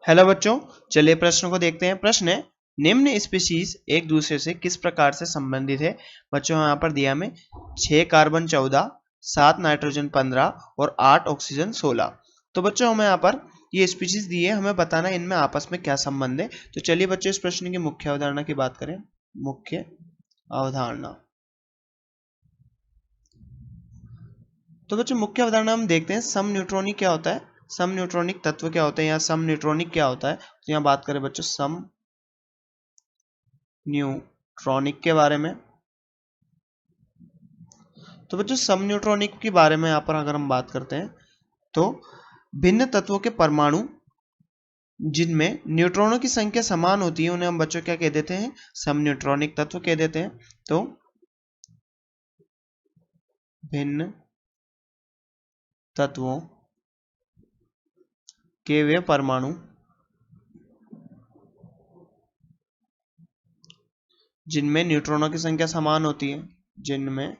Hello बच्चों, चलिए प्रश्न को देखते हैं। प्रश्न है, निम्न स्पीशीज एक दूसरे से किस प्रकार से संबंधित है। बच्चों यहाँ पर दिया हमें 6 कार्बन 14, 7 नाइट्रोजन 15 और 8 ऑक्सीजन 16। तो बच्चों हमें यहाँ पर ये स्पीशीज दी है, हमें बताना है इनमें आपस में क्या संबंध है। तो चलिए बच्चों इस प्रश्न की मुख्य अवधारणा की बात करें। मुख्य अवधारणा, तो बच्चों मुख्य अवधारणा हम देखते हैं। सम न्यूट्रॉनिक क्या होता है, सम न्यूट्रॉनिक तत्व क्या होता है, या सम न्यूट्रॉनिक क्या होता है। तो यहाँ बात करें बच्चों सम न्यूट्रॉनिक के बारे में। तो बच्चों सम न्यूट्रॉनिक के बारे में यहाँ पर अगर हम बात करते हैं तो भिन्न तत्वों के परमाणु जिनमें न्यूट्रॉनों की संख्या समान होती है उन्हें हम बच्चों क्या कह देते हैं, सम न्यूट्रॉनिक तत्व कह देते हैं। तो भिन्न तत्वों के वे परमाणु जिनमें न्यूट्रॉनों की संख्या समान होती है, जिनमें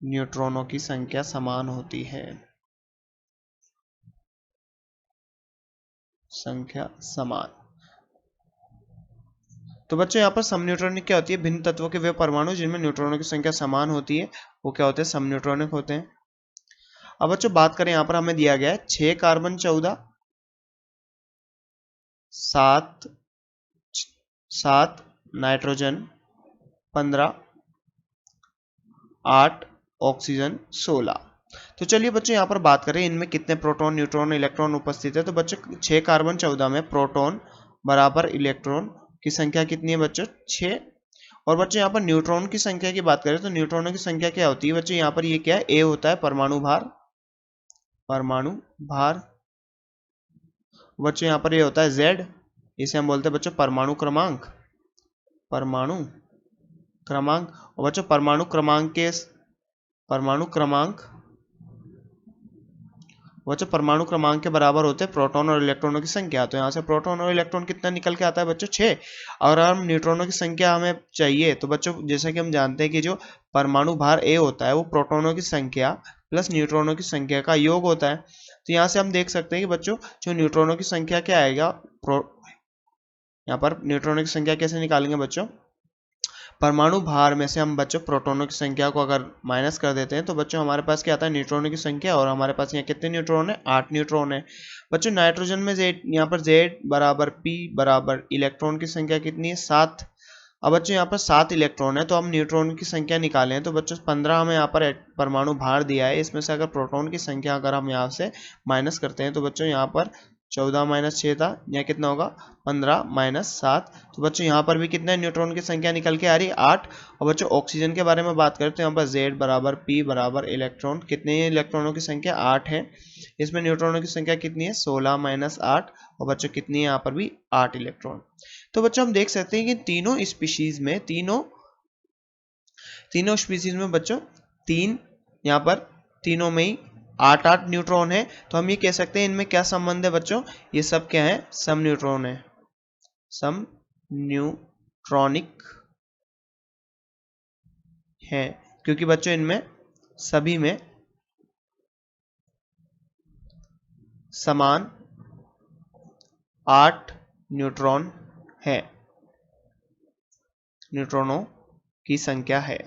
न्यूट्रॉनों की संख्या समान होती है, संख्या समान। तो बच्चों यहाँ पर सम न्यूट्रॉनिक क्या होती है, भिन्न तत्वों के वे परमाणु जिनमें न्यूट्रॉनों की संख्या समान होती है वो क्या होते हैं, सम न्यूट्रॉनिक होते हैं। अब बच्चों बात करें, यहाँ पर हमें दिया गया है 6 कार्बन 14, 7 नाइट्रोजन 15, 8 ऑक्सीजन 16। तो चलिए बच्चों यहाँ पर बात करें इनमें कितने प्रोटॉन, न्यूट्रॉन, इलेक्ट्रॉन उपस्थित है। तो बच्चों 6 कार्बन 14 में प्रोटॉन बराबर इलेक्ट्रॉन की संख्या कितनी है बच्चों, 6। और बच्चों यहाँ पर न्यूट्रॉन की संख्या की बात करें तो न्यूट्रॉनों की संख्या क्या होती है बच्चों, यहाँ पर ये क्या है, ए होता है, परमाणु भार, परमाणु भार। बच्चों यहाँ पर ये होता है जेड, इसे हम बोलते हैं बच्चों परमाणु क्रमांक, परमाणु क्रमांक। और बच्चों परमाणु क्रमांक के परमाणु क्रमांक के बराबर होते हैं प्रोटॉन और इलेक्ट्रॉनों की संख्या। तो यहाँ से प्रोटॉन और इलेक्ट्रॉन कितना निकल के आता है बच्चों, 6। और हम न्यूट्रॉनों की संख्या हमें चाहिए तो बच्चों जैसा कि हम जानते हैं कि जो परमाणु भार ए होता है वो प्रोटॉनों की संख्या प्लस न्यूट्रॉनों की संख्या का योग होता है। तो यहाँ से हम देख सकते हैं कि बच्चों जो न्यूट्रॉनों की संख्या क्या आएगा, यहाँ पर न्यूट्रॉनों की संख्या कैसे निकालेंगे बच्चों, परमाणु भार में से हम बच्चों प्रोटॉनों की संख्या को अगर माइनस कर देते हैं तो बच्चों हमारे पास क्या आता है, न्यूट्रॉनों की संख्या। और हमारे पास यहाँ कितने न्यूट्रॉन है, 8 न्यूट्रॉन है। बच्चों नाइट्रोजन में जेड, यहाँ पर जेड बराबर पी बराबर इलेक्ट्रॉन की संख्या कितनी है, 7। अब बच्चों यहाँ पर 7 इलेक्ट्रॉन है तो हम न्यूट्रॉन की संख्या निकालें तो बच्चों 15 हमें यहाँ पर परमाणु भार दिया है, इसमें से अगर प्रोटॉन की संख्या अगर हम यहाँ से माइनस करते हैं तो बच्चों यहाँ पर 14 माइनस 6 था, यहाँ कितना होगा 15 माइनस 7। तो बच्चों यहाँ पर भी कितना न्यूट्रॉन की संख्या निकल के आ रही है, 8। और बच्चों ऑक्सीजन के बारे में बात करें तो यहाँ पर Z बराबर P बराबर इलेक्ट्रॉन, कितने इलेक्ट्रॉनों की संख्या 8 है, इसमें न्यूट्रॉनों की संख्या कितनी है 16 माइनस 8। और बच्चों कितनी है यहाँ पर भी 8 इलेक्ट्रॉन। तो बच्चों हम देख सकते हैं कि तीनों स्पीशीज में बच्चों यहाँ पर तीनों में ही 8 न्यूट्रॉन है। तो हम ये कह सकते हैं इनमें क्या संबंध है बच्चों, ये सब क्या है, सम न्यूट्रॉन है, सम न्यूट्रॉनिक है, क्योंकि बच्चों इनमें सभी में समान 8 न्यूट्रॉन है, न्यूट्रॉनों की संख्या है।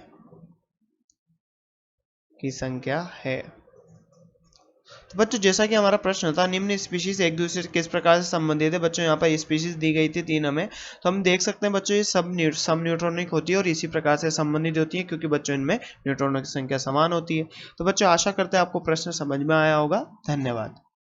तो बच्चों जैसा कि हमारा प्रश्न था, निम्न स्पीशीज एक दूसरे से किस प्रकार से संबंधित है। बच्चों यहाँ पर स्पीशीज दी गई थी 3 हमें, तो हम देख सकते हैं बच्चों ये सब सम न्यूट्रॉनिक होती है और इसी प्रकार से संबंधित होती है क्योंकि बच्चों इनमें न्यूट्रॉनों की संख्या समान होती है। तो बच्चों आशा करते हैं आपको प्रश्न समझ में आया होगा। धन्यवाद।